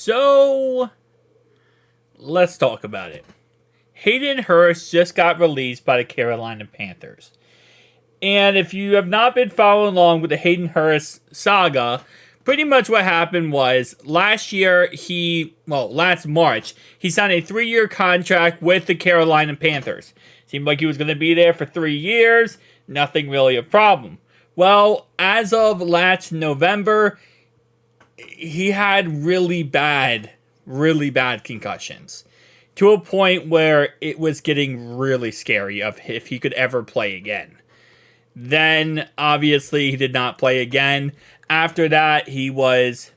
So, let's talk about it. Hayden Hurst just got released by the Carolina Panthers. And if you have not been following along with the Hayden Hurst saga, pretty much what happened was last March, he signed a 3-year contract with the Carolina Panthers. Seemed like he was going to be there for 3 years, nothing really a problem. Well, as of last November, he had really bad concussions to a point where it was getting really scary of if he could ever play again. Then, obviously, he did not play again. After that, he was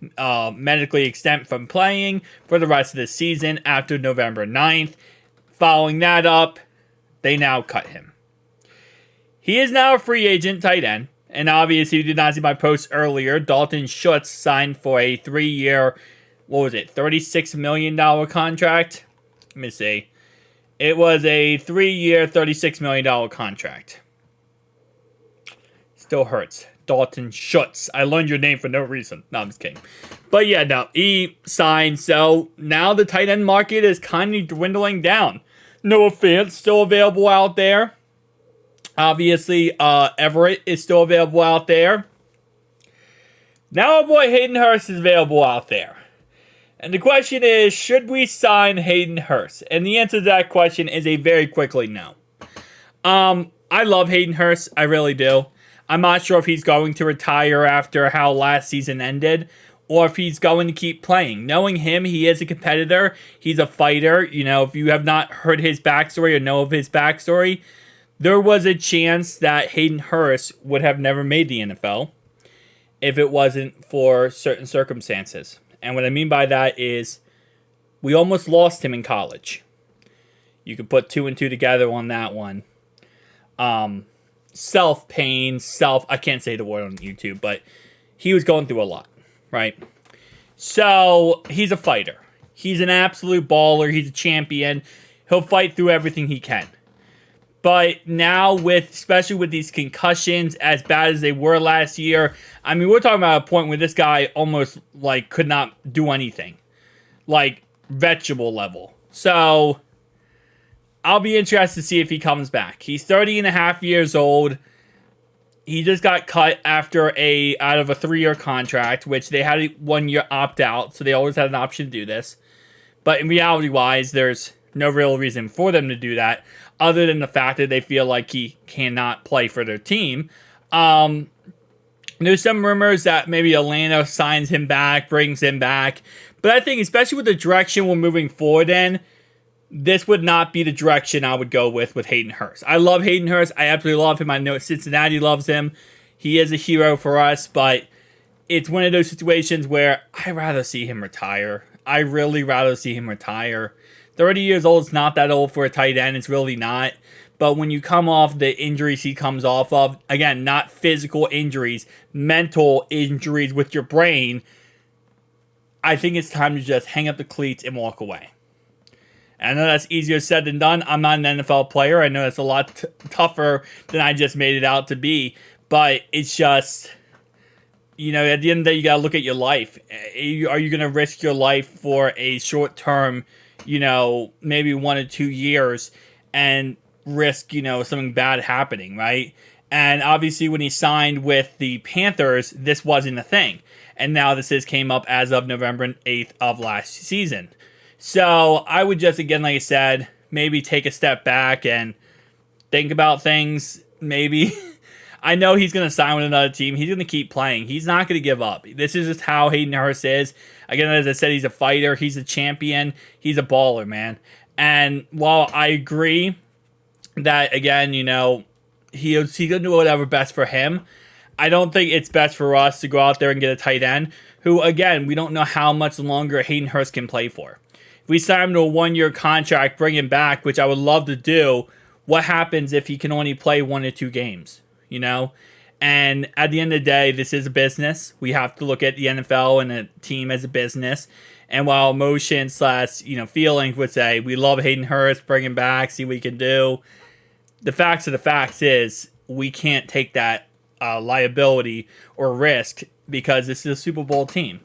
medically exempt from playing for the rest of the season after November 9th. Following that up, they now cut him. He is now a free agent tight end. And obviously, you did not see my post earlier. Dalton Schultz signed for a 3-year, $36 million contract? Let me see. It was a 3-year, $36 million contract. Still hurts. Dalton Schultz. I learned your name for no reason. No, I'm just kidding. But yeah, no, he signed. So now the tight end market is kind of dwindling down. Noah Fant still available out there. Obviously, Everett is still available out there. Now our boy Hayden Hurst is available out there. And the question is, should we sign Hayden Hurst? And the answer to that question is a very quickly no. I love Hayden Hurst. I really do. I'm not sure if he's going to retire after how last season ended, or if he's going to keep playing. Knowing him, he is a competitor. He's a fighter. You know, if you have not heard his backstory or know of his backstory, there was a chance that Hayden Hurst would have never made the NFL if it wasn't for certain circumstances. And what I mean by that is we almost lost him in college. You could put 2 and 2 together on that one. I can't say the word on YouTube, but he was going through a lot, right? So he's a fighter. He's an absolute baller. He's a champion. He'll fight through everything he can. But now, especially with these concussions, as bad as they were last year, I mean, we're talking about a point where this guy almost, could not do anything. Vegetable level. So, I'll be interested to see if he comes back. He's 30 and a half years old. He just got cut out of a 3-year contract, which they had a 1-year opt-out, so they always had an option to do this. But in reality-wise, there's no real reason for them to do that, other than the fact that they feel like he cannot play for their team. There's some rumors that maybe Atlanta signs him back, brings him back. But I think, especially with the direction we're moving forward in, this would not be the direction I would go with Hayden Hurst. I love Hayden Hurst. I absolutely love him. I know Cincinnati loves him. He is a hero for us, but it's one of those situations where I'd rather see him retire. I really rather see him retire. 30 years old is not that old for a tight end. It's really not. But when you come off the injuries he comes off of, again, not physical injuries, mental injuries with your brain, I think it's time to just hang up the cleats and walk away. And I know that's easier said than done. I'm not an NFL player. I know that's a lot tougher than I just made it out to be. But it's just, at the end of the day, you got to look at your life. Are you going to risk your life for a short-term, maybe 1 or 2 years and risk, something bad happening, right? And obviously when he signed with the Panthers, this wasn't a thing. And now this came up as of November 8th of last season. So I would just, again, like I said, maybe take a step back and think about things, maybe. I know he's going to sign with another team. He's going to keep playing. He's not going to give up. This is just how Hayden Hurst is. Again, as I said, he's a fighter. He's a champion. He's a baller, man. And while I agree that, again, he's going to do whatever best for him, I don't think it's best for us to go out there and get a tight end who, again, we don't know how much longer Hayden Hurst can play for. If we sign him to a 1-year contract, bring him back, which I would love to do, what happens if he can only play 1 or 2 games? And at the end of the day, this is a business. We have to look at the NFL and a team as a business. And while emotion / feelings would say, we love Hayden Hurst, bring him back, see what he can do. The facts of the facts is we can't take that liability or risk because this is a Super Bowl team.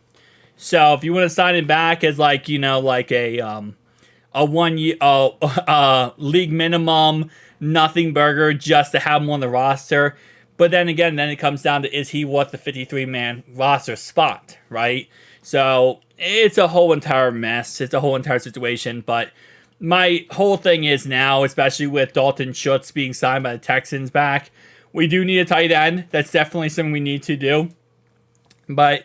So if you want to sign him back as like, like a 1 year league minimum nothing burger just to have him on the roster. But then again, then it comes down to, is he worth the 53-man roster spot, right? So it's a whole entire mess. It's a whole entire situation. But my whole thing is now, especially with Dalton Schultz being signed by the Texans back, we do need a tight end. That's definitely something we need to do. But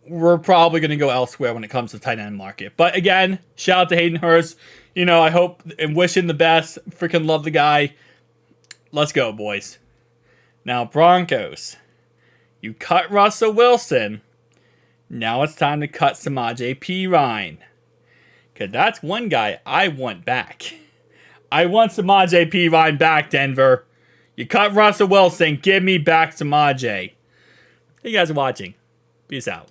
we're probably going to go elsewhere when it comes to the tight end market. But again, shout out to Hayden Hurst. I hope and wish him the best. Freaking love the guy. Let's go, boys. Now, Broncos. You cut Russell Wilson. Now it's time to cut Samaje Perine. Because that's one guy I want back. I want Samaje Perine back, Denver. You cut Russell Wilson. Give me back Samaje. Thank you guys for watching. Peace out.